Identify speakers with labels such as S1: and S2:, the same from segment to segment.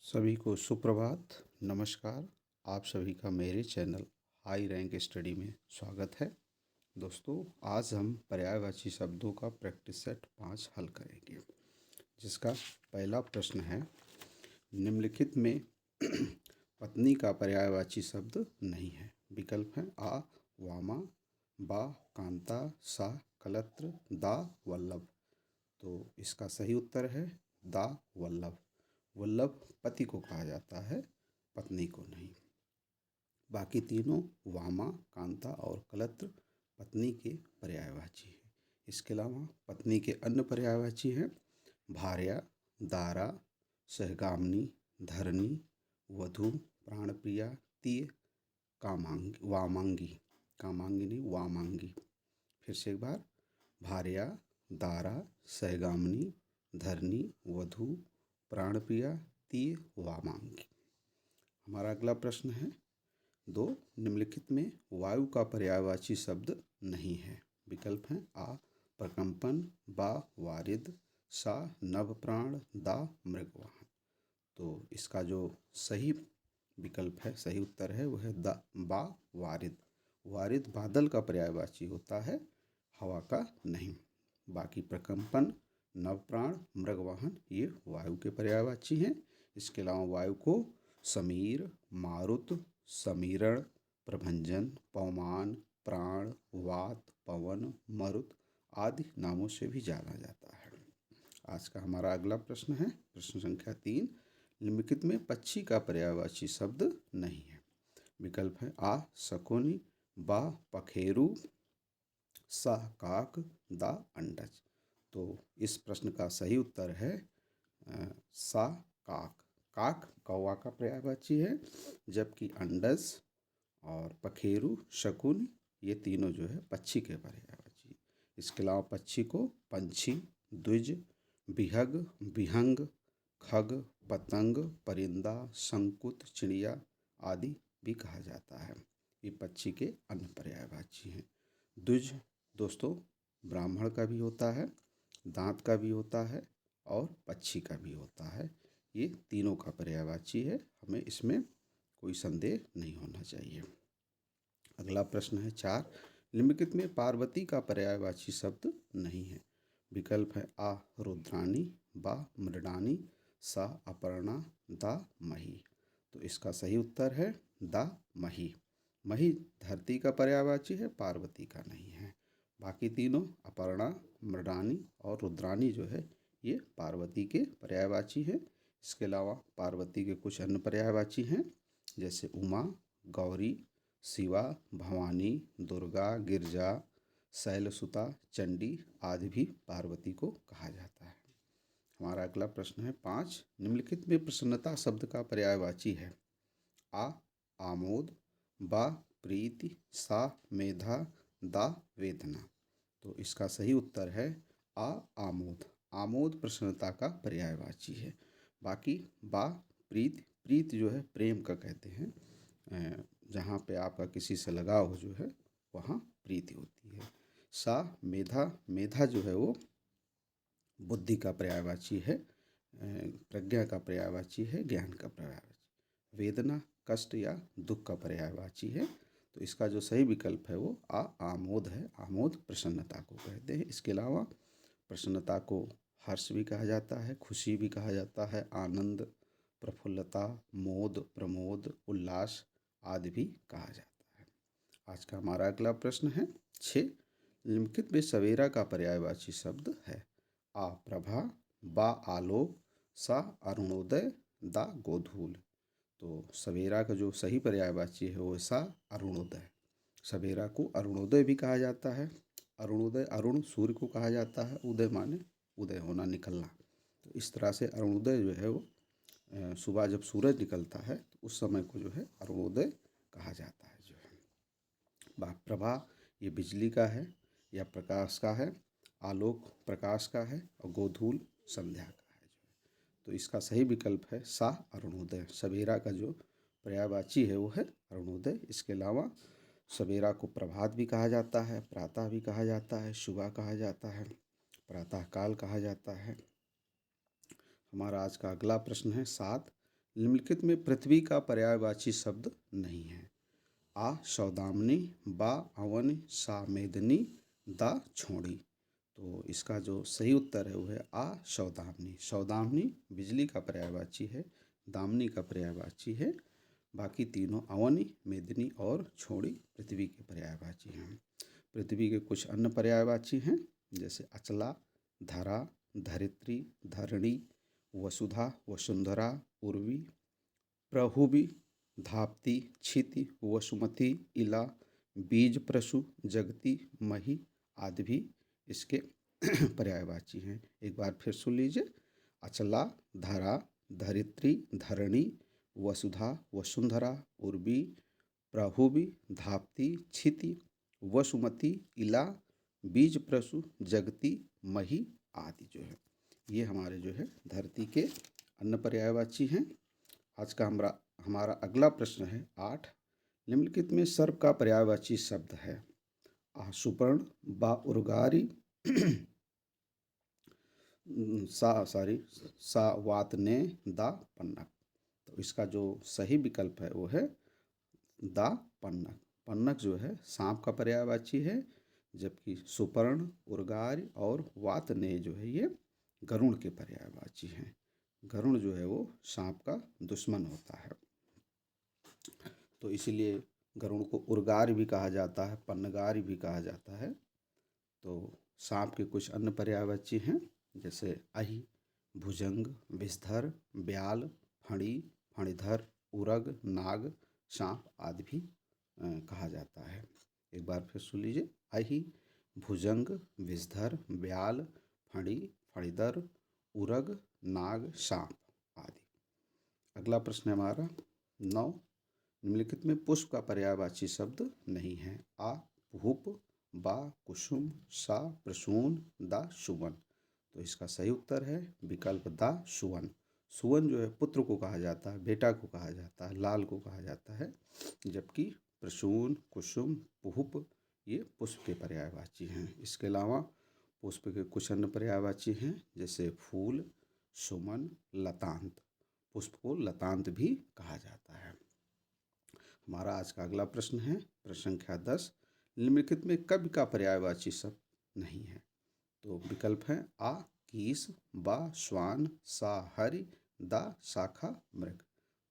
S1: सभी को सुप्रभात, नमस्कार। आप सभी का मेरे चैनल हाई रैंक स्टडी में स्वागत है। दोस्तों, आज हम पर्यायवाची शब्दों का प्रैक्टिस सेट 5 हल करेंगे, जिसका पहला प्रश्न है, निम्नलिखित में पत्नी का पर्यायवाची शब्द नहीं है। विकल्प है आ वामा, बा कांता, सा कलत्र, दा वल्लभ। तो इसका सही उत्तर है दा वल्लभ। वल्लभ पति को कहा जाता है, पत्नी को नहीं। बाकी तीनों वामा, कांता और कलत्र पत्नी के पर्यायवाची हैं। इसके अलावा पत्नी के अन्य पर्यायवाची हैं भार्या, दारा, सहगामिनी, धरणी, वधू, प्राणप्रिया, तीय, कामांगिनी, वामांगी। फिर से एक बार, भार्या, दारा, सहगामिनी, धरणी, वधू, प्राणप्रिया, तीय, वामांगी। हमारा अगला प्रश्न है 2, निम्नलिखित में वायु का पर्यायवाची शब्द नहीं है। विकल्प हैं आ प्रकंपन, बा वारिद, सा नभप्राण, दा मृगवाहन। तो इसका जो सही विकल्प है, सही उत्तर है, वह है दा बा वारिद। वारिद बादल का पर्यायवाची होता है, हवा का नहीं। बाकी प्रकंपन, नवप्राण, मृगवाहन ये वायु के पर्यायवाची हैं। इसके अलावा वायु को समीर, मारुत, समीरण, प्रभंजन, पवमान, प्राण, वात, पवन, मरुत आदि नामों से भी जाना जाता है। आज का हमारा अगला प्रश्न है प्रश्न संख्या 3, निम्नलिखित में पक्षी का पर्यायवाची शब्द नहीं है। विकल्प है आ शकुनी, बा पखेरु, सा काक, दा अंडज। तो इस प्रश्न का सही उत्तर है सा काक। काक कौवा का पर्यायवाची है, जबकि अंडज और पखेरु, शकुन ये तीनों जो है पक्षी के पर्यायवाची। इसके अलावा पक्षी को पंछी, द्विज, बिहग, विहंग, खग, पतंग, परिंदा, शंकुत, चिड़िया आदि भी कहा जाता है। ये पक्षी के अन्य पर्यायवाची हैं। द्विज दोस्तों ब्राह्मण का भी होता है, दांत का भी होता है और पक्षी का भी होता है। ये तीनों का पर्यायवाची है, हमें इसमें कोई संदेह नहीं होना चाहिए। अगला प्रश्न है 4, निम्नलिखित में पार्वती का पर्यायवाची शब्द नहीं है। विकल्प है आ रुद्राणी, बा मृडानी, सा अपर्णा, दा मही। तो इसका सही उत्तर है दा मही। मही धरती का पर्यायवाची है, पार्वती का नहीं है। बाकी तीनों अपर्णा, मृडानी और रुद्रानी जो है ये पार्वती के पर्यायवाची हैं। इसके अलावा पार्वती के कुछ अन्य पर्यायवाची हैं, जैसे उमा, गौरी, शिवा, भवानी, दुर्गा, गिरजा, शैलसुता, चंडी आदि भी पार्वती को कहा जाता है। हमारा अगला प्रश्न है 5, निम्नलिखित में प्रसन्नता शब्द का पर्यायवाची है आ आमोद, बा प्रीति, सा मेधा, दा वेदना। तो इसका सही उत्तर है आ आमोद। आमोद प्रसन्नता का पर्यायवाची है। बाकी बा प्रीत, प्रीत जो है प्रेम का कहते हैं, जहाँ पे आपका किसी से लगाव जो है वहाँ प्रीति होती है। सा मेधा, मेधा जो है वो बुद्धि का पर्यायवाची है, प्रज्ञा का पर्यायवाची है, ज्ञान का पर्यायवाची। वेदना कष्ट या दुख का पर्यायवाची है। तो इसका जो सही विकल्प है वो आमोद है। आमोद प्रसन्नता को कहते हैं। इसके अलावा प्रसन्नता को हर्ष भी कहा जाता है, खुशी भी कहा जाता है, आनंद, प्रफुल्लता, मोद, प्रमोद, उल्लास आदि भी कहा जाता है। आज का हमारा अगला प्रश्न है 6, निम्नलिखित में सवेरा का पर्यायवाची शब्द है आ प्रभा, बा आलोक, सा अरुणोदय, दा गोधूल। तो सवेरा का जो सही पर्यायवाची है वो सा अरुणोदय। सवेरा को अरुणोदय भी कहा जाता है। अरुणोदय, अरुण सूर्य को कहा जाता है, उदय माने उदय होना, निकलना। तो इस तरह से अरुणोदय जो है वो सुबह जब सूरज निकलता है तो उस समय को जो है अरुणोदय कहा जाता है। जो है प्रभा ये बिजली का है या प्रकाश का है, आलोक प्रकाश का है और गोधूल संध्या का है। जो है तो इसका सही विकल्प है सा अरुणोदय। सवेरा का जो पर्यायवाची है वो है अरुणोदय। इसके अलावा सवेरा को प्रभात भी कहा जाता है, प्रातः भी कहा जाता है, सुबह कहा जाता है, प्रातः काल कहा जाता है। हमारा आज का अगला प्रश्न है 7, निम्नलिखित में पृथ्वी का पर्यायवाची शब्द नहीं है। आ सौदामिनी, बा अवनी, सा मेदिनी, दा छोड़ी। तो इसका जो सही उत्तर है वो है आ सौदामिनी। सौदामिनी बिजली का पर्यायवाची है, दामिनी का पर्यायवाची है। बाकी तीनों अवनी, मेदिनी और छोड़ी पृथ्वी के पर्यायवाची हैं। पृथ्वी के कुछ अन्य पर्यायवाची हैं, जैसे अचला, धरा, धरित्री, धरणी, वसुधा, वसुंधरा, उर्वी, प्रहुवी, धाप्ती, क्षिति, वसुमती, इला, बीज प्रसु, जगती, मही आदि भी इसके पर्यायवाची हैं। एक बार फिर सुन लीजिए। अचला, धरा, धरित्री, धरणी, वसुधा, वसुंधरा, उर्वी, प्रहुवी, धाप्ती, क्षिति, वसुमती, इला, बीज प्रसु, जगती, मही आदि जो है ये हमारे जो है धरती के अन्य पर्यायवाची हैं। आज का हमारा अगला प्रश्न है 8। निम्नलिखित में सर्प का पर्यायवाची शब्द है। आ सुपर्ण, बा उर्गारी, सा वातने, दा पन्नग। तो इसका जो सही विकल्प है वो है दा पन्नग। पन्नग जो है सांप का पर्यायवाची है, जबकि सुपर्ण, उर्गारी और वातने जो है ये गरुड़ के पर्यायवाची हैं। गरुड़ जो है वो सांप का दुश्मन होता है, तो इसीलिए गरुड़ को उर्गार भी कहा जाता है, पन्नगार भी कहा जाता है। तो सांप के कुछ अन्य पर्यायवाची हैं, जैसे अहि, भुजंग, विषधर, ब्याल, फणी, फणीधर, उरग, नाग, सांप आदि भी कहा जाता है। एक बार फिर सुन लीजिए। अहि, भुजंग, विषधर, ब्याल, फणी, फणीधर, उरग, नाग, सांप आदि। अगला प्रश्न है हमारा 9। निम्नलिखित में पुष्प का पर्यायवाची शब्द नहीं है। आ भूप, बा कुसुम, सा प्रसून, दा सुवन। तो इसका सही उत्तर है विकल्प दा सुवन। सुवन जो है पुत्र को कहा जाता है, बेटा को कहा जाता है, लाल को कहा जाता है, जबकि प्रसून, कुसुम, पुष्प ये पुष्प के पर्यायवाची हैं। इसके अलावा पुष्प के कुछ अन्य पर्यायवाची हैं, जैसे फूल, सुमन, लतांत। पुष्प को लतांत भी कहा जाता है। हमारा आज का अगला प्रश्न है प्रश्न संख्या 10। निम्नलिखित में कवि का पर्यायवाची शब्द नहीं है। तो विकल्प है आ कीस, बा श्वान, सा हरि, दा शाखा मृग।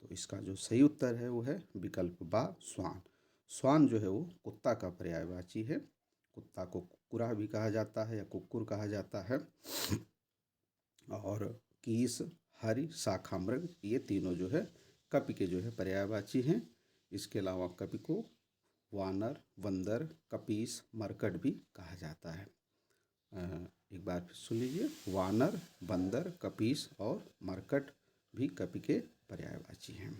S1: तो इसका जो सही उत्तर है वो है विकल्प बा श्वान। श्वान जो है वो कुत्ता का पर्यायवाची है। कुत्ता को कुक्कुरा भी कहा जाता है या कुक्कुर कहा जाता है। और कीस, हरि, शाखा मृग ये तीनों जो है कपि के जो है पर्यायवाची हैं। इसके अलावा कपि को वानर, बंदर, कपीस, मरकट भी कहा जाता है। एक बार फिर सुन लीजिए। वानर, बंदर, कपीस और मरकट भी कपि के पर्यायवाची हैं।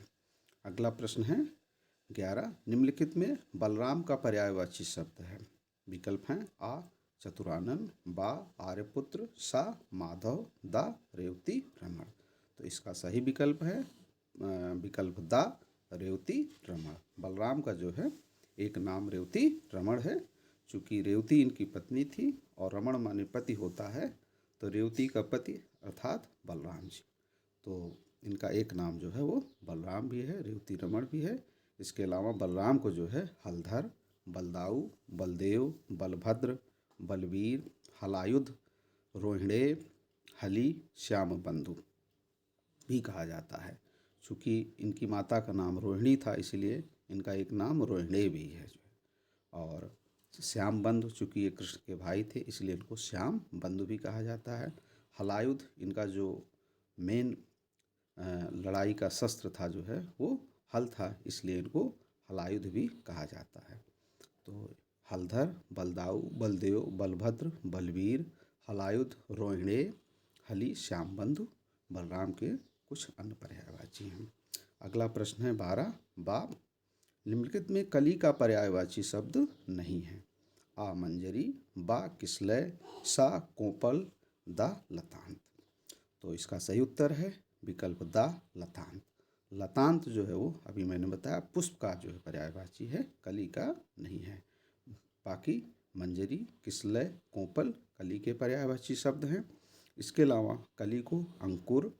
S1: अगला प्रश्न है 11। निम्नलिखित में बलराम का पर्यायवाची शब्द है। विकल्प हैं आ चतुरानन, बा आर्यपुत्र, सा माधव, दा रेवती रमण। तो इसका सही विकल्प है विकल्प दा रेवती रमण। बलराम का जो है एक नाम रेवती रमण है। चूँकि रेवती इनकी पत्नी थी और रमण माने पति होता है, तो रेवती का पति अर्थात बलराम जी। तो इनका एक नाम जो है वो बलराम भी है, रेवती रमण भी है। इसके अलावा बलराम को जो है हलधर, बलदाऊ, बलदेव, बलभद्र, बलवीर, हलायुध, रोहिणे, हली, श्याम बंधु भी कहा जाता है। चूँकि इनकी माता का नाम रोहिणी था, इसलिए इनका एक नाम रोहिणे भी है जो है। और श्याम बंधु चूँकि ये कृष्ण के भाई थे, इसलिए इनको श्याम बंधु भी कहा जाता है। हलायुध इनका जो मेन लड़ाई का शस्त्र था जो है वो हल था, इसलिए इनको हलायुध भी कहा जाता है। तो हलधर, बलदाऊ, बलदेव, बलभद्र, बलवीर, हलायुध, रोहिणे, हली, श्याम बंधु बलराम के कुछ अन्य पर्यायवाची हैं। अगला प्रश्न है 12। बा निम्नलिखित में कली का पर्यायवाची शब्द नहीं है। आ मंजरी, बा किसलय, सा कोपल, दा लतांत। तो इसका सही उत्तर है विकल्प दा लतांत। लतांत जो है वो अभी मैंने बताया पुष्प का जो है पर्यायवाची है, कली का नहीं है। बाकी मंजरी, किसलय, कोपल कली के पर्यायवाची शब्द हैं। इसके अलावा कली को अंकुर,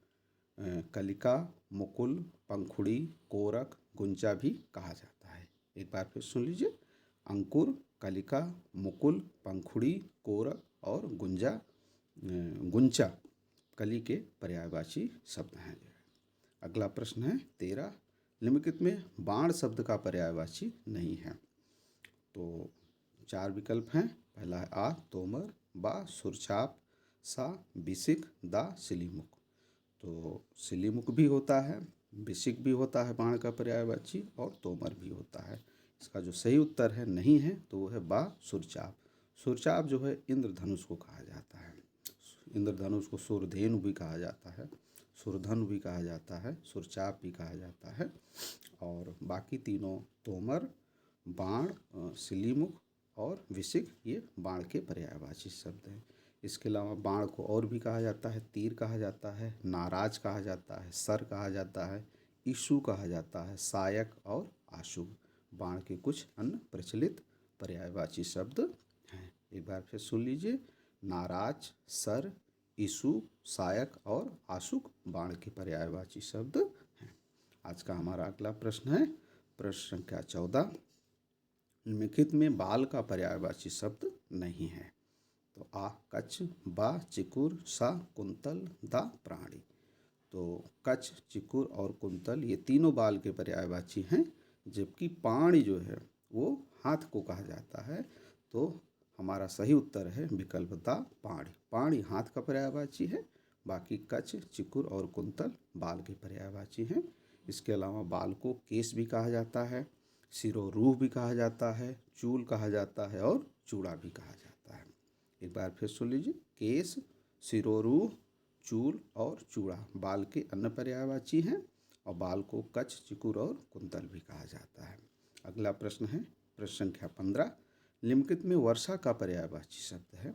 S1: कलिका, मुकुल, पंखुड़ी, कोरक, गुंचा भी कहा जाता है। एक बार फिर सुन लीजिए, अंकुर, कलिका, मुकुल, पंखुड़ी, कोरक और गुंचा कली के पर्यायवाची शब्द हैं। अगला प्रश्न है 13, निम्नलिखित में बाण शब्द का पर्यायवाची नहीं है। तो 4 विकल्प हैं। पहला है आ तोमर, बा सुरछाप, सा बिसिक, दा सिलीमुख। तो सिलीमुख भी होता है, बिसिक भी होता है बाण का पर्यायवाची, और तोमर भी होता है। इसका जो सही उत्तर है नहीं है तो वो है बा सुरचाप। सुरचाप जो है इंद्रधनुष को कहा जाता है। इंद्रधनुष को सुरधेनु भी कहा जाता है, सुरधनु भी कहा जाता है, सुरचाप भी कहा जाता है। और बाकी तीनों तोमर, बाण, सिलीमुख और विसिक ये बाण के पर्यायवाची शब्द हैं। इसके अलावा बाण को और भी कहा जाता है, तीर कहा जाता है, नाराज कहा जाता है, सर कहा जाता है, ईशु कहा जाता है, सायक और आशुभ बाण के कुछ अन्य प्रचलित पर्यायवाची शब्द हैं। एक बार फिर सुन लीजिए, नाराज, सर, ईशु, सायक और आशुक बाण के पर्यायवाची शब्द हैं। आज का हमारा अगला प्रश्न है प्रश्न संख्या 14, निम्नलिखित में बाल का पर्यायवाची शब्द नहीं है। तो आ कच्छ, बा चिकुर, सा कुंतल, दा प्राणी। तो कच्छ, चिकुर और कुंतल ये तीनों बाल के पर्यायवाची हैं, जबकि पाणी जो है वो हाथ को कहा जाता है। तो हमारा सही उत्तर है विकल्प दा पाणी। पाणी हाथ का पर्यायवाची है, बाकी कच्छ, चिकुर और कुंतल बाल के पर्यायवाची हैं। इसके अलावा बाल को केस भी कहा जाता है, सिरोरूह भी कहा जाता है, चूल कहा जाता है और चूड़ा भी कहा जाता है। एक बार फिर सुन लीजिए, केस, सिरोरूह, चूल और चूड़ा बाल के अन्य पर्यायवाची हैं, और बाल को कच्छ, चिकुर और कुंतल भी कहा जाता है। अगला प्रश्न है प्रश्न संख्या 15, निम्नलिखित में वर्षा का पर्यायवाची शब्द है।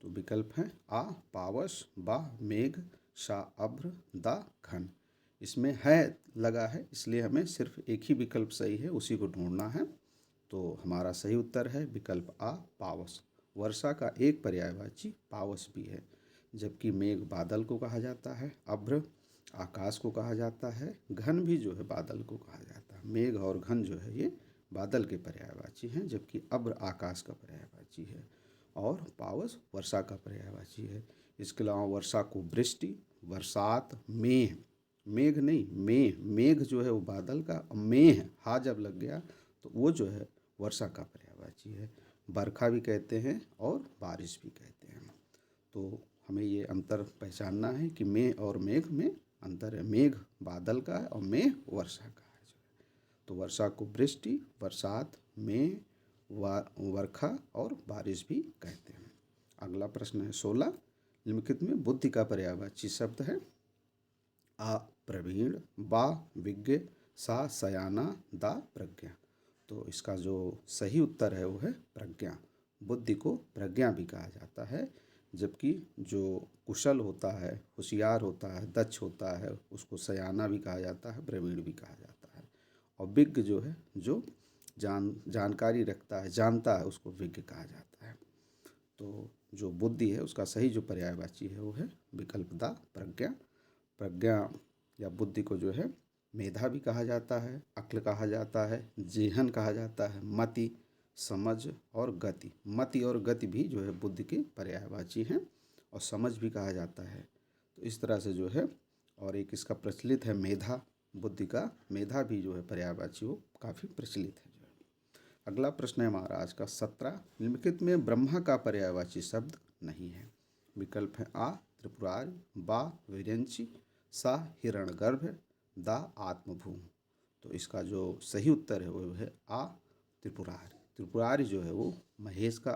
S1: तो विकल्प हैं आ पावस, बा मेघ, सा अभ्र, दा घन। इसमें है लगा है, इसलिए हमें सिर्फ एक ही विकल्प सही है, उसी को ढूंढना है। तो हमारा सही उत्तर है विकल्प आ पावस। वर्षा का एक पर्यायवाची पावस भी है, जबकि मेघ बादल को कहा जाता है, अभ्र आकाश को कहा जाता है, घन भी जो है बादल को कहा जाता है। मेघ और घन जो है ये बादल के पर्यायवाची हैं, जबकि अभ्र आकाश का पर्यायवाची है और पावस वर्षा का पर्यायवाची है। इसके अलावा वर्षा को वृष्टि, बरसात, मेह, मेघ नहीं मेह, मेघ जो है वो बादल का, मेह हा जब लग गया तो वो जो है वर्षा का पर्यायवाची है। बरखा भी कहते हैं और बारिश भी कहते हैं। तो हमें ये अंतर पहचानना है कि मेह और मेघ में अंतर है। मेघ बादल का है और मेह वर्षा का है जो है। तो वर्षा को वृष्टि, बरसात, मेह, वर्षा और बारिश भी कहते हैं। अगला प्रश्न है 16, निम्नलिखित में बुद्धि का पर्यायवाची शब्द है। आ प्रवीण, बा विज्ञ, सा सयाना, दा प्रज्ञा। तो इसका जो सही उत्तर है वो है प्रज्ञा। बुद्धि को प्रज्ञा भी कहा जाता है, जबकि जो कुशल होता है, होशियार होता है, दक्ष होता है, उसको सयाना भी कहा जाता है, प्रवीण भी कहा जाता है। और विज्ञ जो है, जो जानकारी रखता है, जानता है, उसको विज्ञ कहा जाता है। तो जो बुद्धि है उसका सही जो पर्यायवाची है वो है विकल्प दा प्रज्ञा। प्रज्ञा या बुद्धि को जो है मेधा भी कहा जाता है, अक्ल कहा जाता है, जेहन कहा जाता है, मति, समझ और गति। मति और गति भी जो है बुद्धि के पर्यायवाची हैं, और समझ भी कहा जाता है। तो इस तरह से जो है, और एक इसका प्रचलित है मेधा, बुद्धि का मेधा भी जो है पर्यायवाची वो काफ़ी प्रचलित है। जो है अगला प्रश्न है हमारा आज का 17, निम्नलिखित में ब्रह्मा का पर्यायवाची शब्द नहीं है। विकल्प है आ त्रिपुरारि, बा विरंची, सा हिरण्यगर्भ, दा आत्मभूम। तो इसका जो सही उत्तर है वो है आ त्रिपुरारि। त्रिपुरारि जो है वो महेश का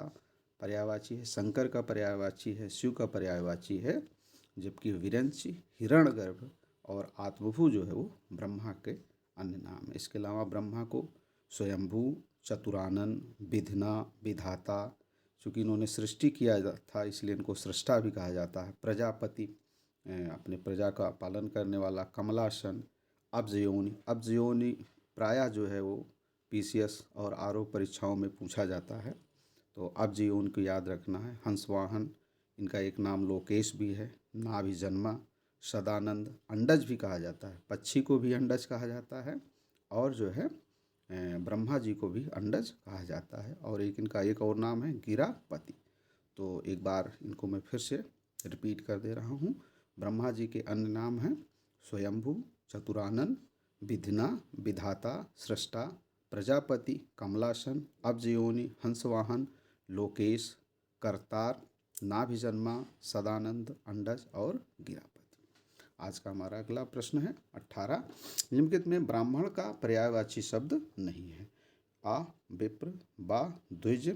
S1: पर्यायवाची है, शंकर का पर्यायवाची है, शिव का पर्यायवाची है, जबकि विरंची, हिरण्यगर्भ और आत्मभू जो है वो ब्रह्मा के अन्य नाम है। इसके अलावा ब्रह्मा को स्वयंभू, चतुरानन, विधना, विधाता, चूँकि इन्होंने सृष्टि किया था इसलिए इनको सृष्टा भी कहा जाता है, प्रजापति, अपने प्रजा का पालन करने वाला, कमलासन, अब्जयोनि। अब्जयोनि प्रायः जो है वो पीसीएस और आरओ परीक्षाओं में पूछा जाता है, तो अब्जयोनि को याद रखना है। हंसवाहन, इनका एक नाम लोकेश भी है। नाभि जन्मा, सदानंद अंडज भी कहा जाता है, पक्षी को भी अंडज कहा जाता है और जो है ब्रह्मा जी को भी अंडज कहा जाता है। और एक इनका एक और नाम है गिरापति। तो एक बार इनको मैं फिर से रिपीट कर दे रहा हूँ। ब्रह्मा जी के अन्य नाम हैं स्वयंभू, चतुरानन, विधिना, विधाता, सृष्टा, प्रजापति, कमलासन, अब्जयोनि, हंसवाहन, लोकेश, करतार, नाभिजन्मा, सदानंद, अंडज और गिरापति। आज का हमारा अगला प्रश्न है 18। निम्नलिखित में ब्राह्मण का पर्यायवाची शब्द नहीं है। आ विप्र, बा द्विज,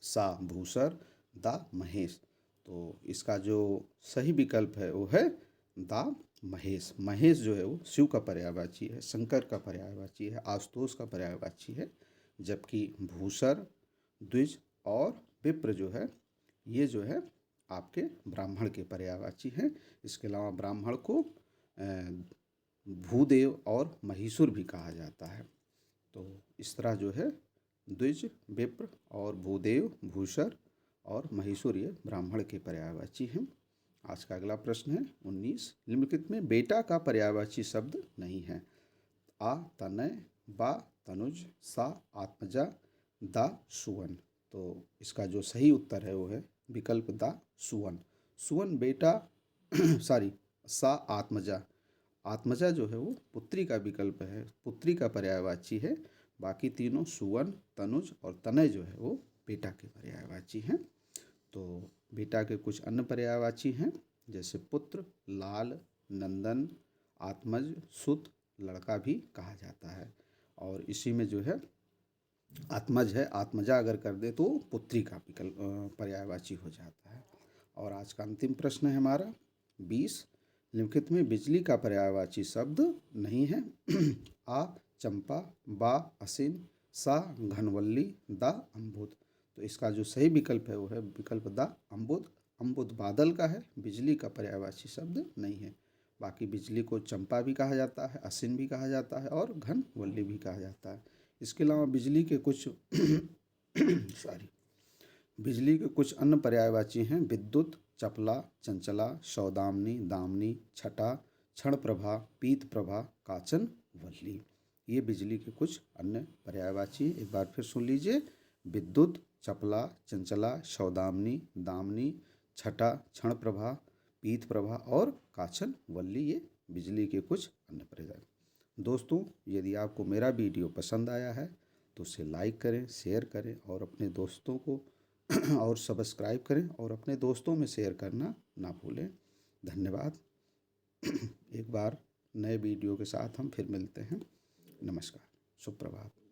S1: सा भूसर, दा महेश। तो इसका जो सही विकल्प है वो है दा महेश। महेश जो है वो शिव का पर्यायवाची है, शंकर का पर्यायवाची है, आशुतोष का पर्यायवाची है, जबकि भूसर, द्विज और विप्र जो है ये जो है आपके ब्राह्मण के पर्यायवाची हैं। इसके अलावा ब्राह्मण को भूदेव और महिषुर भी कहा जाता है। तो इस तरह जो है द्विज, विप्र और भूदेव, भूसर और महिषुर ये ब्राह्मण के पर्यायवाची हैं। आज का अगला प्रश्न है 19। निम्नलिखित में बेटा का पर्यायवाची शब्द नहीं है। आ तनय, बा तनुज, सा आत्मजा, दा सुवन। तो इसका जो सही उत्तर है वो है विकल्प दा सुवन। सुवन बेटा सॉरी सा आत्मजा। आत्मजा जो है वो पुत्री का विकल्प है, पुत्री का पर्यायवाची है। बाकी तीनों सुवन, तनुज और तनय जो है वो बेटा के पर्यायवाची हैं। तो बेटा के कुछ अन्य पर्यायवाची हैं जैसे पुत्र, लाल, नंदन, आत्मज, सुत, लड़का भी कहा जाता है। और इसी में जो है आत्मज है, आत्मजा अगर कर दे तो पुत्री का विकल्प पर्यायवाची हो जाता है। और आज का अंतिम प्रश्न है हमारा 20। निम्नलिखित में बिजली का पर्यायवाची शब्द नहीं है। आ चंपा, बा असिन, सा घनवल्ली, दा अम्बुद। तो इसका जो सही विकल्प है वो है विकल्प दा अम्बुद। अम्बुद बादल का है, बिजली का पर्यायवाची शब्द नहीं है। बाकी बिजली को चंपा भी कहा जाता है, असिन भी कहा जाता है और घनवल्ली भी कहा जाता है। इसके अलावा बिजली के कुछ बिजली के कुछ अन्य पर्यायवाची हैं विद्युत, चपला, चंचला, सौदामिनी, दामिनी, छटा, क्षण प्रभा, पीत प्रभा, काचन वल्ली। ये बिजली के कुछ अन्य पर्यायवाची। एक बार फिर सुन लीजिए। विद्युत, चपला, चंचला, सौदामिनी, दामिनी, छटा, क्षण प्रभा, पीत प्रभा और काचन वल्ली ये बिजली के कुछ अन्य पर्याय। दोस्तों, यदि आपको मेरा वीडियो पसंद आया है तो उसे लाइक करें, शेयर करें और अपने दोस्तों को और सब्सक्राइब करें और अपने दोस्तों में शेयर करना ना भूलें। धन्यवाद। एक बार नए वीडियो के साथ हम फिर मिलते हैं। नमस्कार, सुप्रभात।